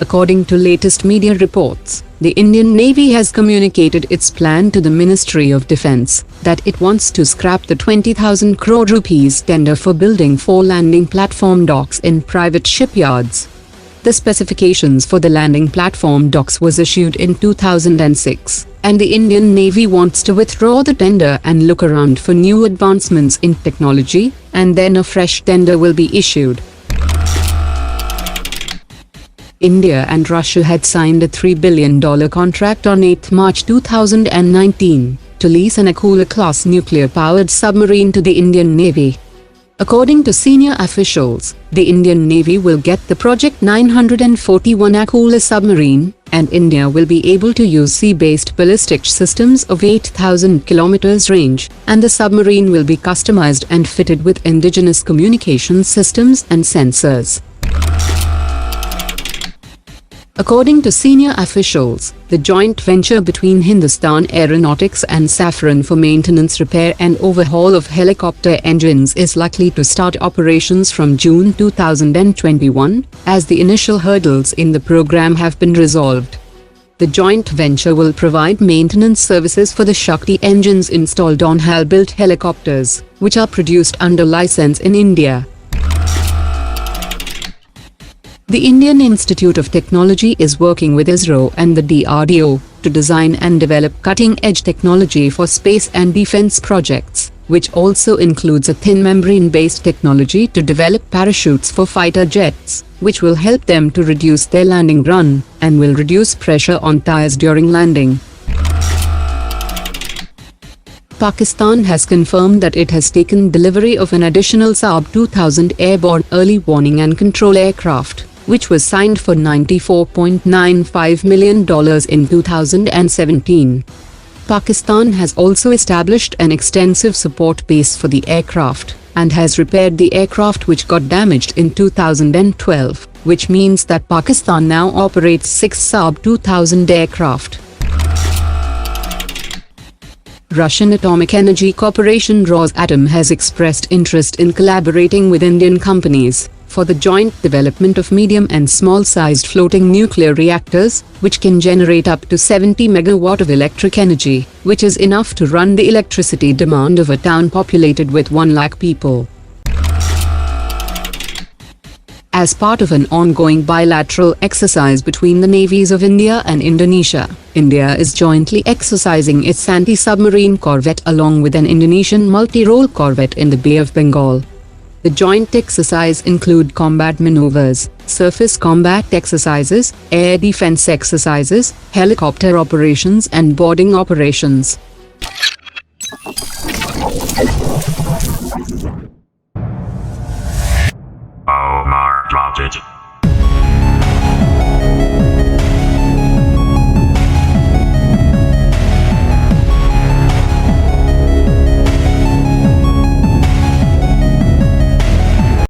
According to latest media reports, the Indian Navy has communicated its plan to the Ministry of Defence that it wants to scrap the 20,000 crore rupees tender for building 4 landing platform docks in private shipyards. The specifications for the landing platform docks was issued in 2006, and the Indian Navy wants to withdraw the tender and look around for new advancements in technology, and then a fresh tender will be issued. India and Russia had signed a $3 billion contract on 8 March 2019 to lease an Akula-class nuclear-powered submarine to the Indian Navy. According to senior officials, the Indian Navy will get the Project 941 Akula submarine, and India will be able to use sea-based ballistic systems of 8,000 km range, and the submarine will be customized and fitted with indigenous communication systems and sensors. According to senior officials, the joint venture between Hindustan Aeronautics and Safran for maintenance, repair and overhaul of helicopter engines is likely to start operations from June 2021, as the initial hurdles in the program have been resolved. The joint venture will provide maintenance services for the Shakti engines installed on HAL-built helicopters, which are produced under license in India. The Indian Institute of Technology is working with ISRO and the DRDO to design and develop cutting-edge technology for space and defense projects, which also includes a thin membrane-based technology to develop parachutes for fighter jets, which will help them to reduce their landing run and will reduce pressure on tires during landing. Pakistan has confirmed that it has taken delivery of an additional SAAB-2000 airborne early warning and control aircraft, which was signed for $94.95 million in 2017. Pakistan has also established an extensive support base for the aircraft, and has repaired the aircraft which got damaged in 2012, which means that Pakistan now operates 6 SAAB-2000 aircraft. Russian Atomic Energy Corporation Rosatom has expressed interest in collaborating with Indian companies for the joint development of medium and small-sized floating nuclear reactors, which can generate up to 70 megawatt of electric energy, which is enough to run the electricity demand of a town populated with 1 lakh people. As part of an ongoing bilateral exercise between the navies of India and Indonesia, India is jointly exercising its anti-submarine corvette along with an Indonesian multi-role corvette in the Bay of Bengal. The joint exercise include combat maneuvers, surface combat exercises, air defense exercises, helicopter operations and boarding operations. Omar dropped it.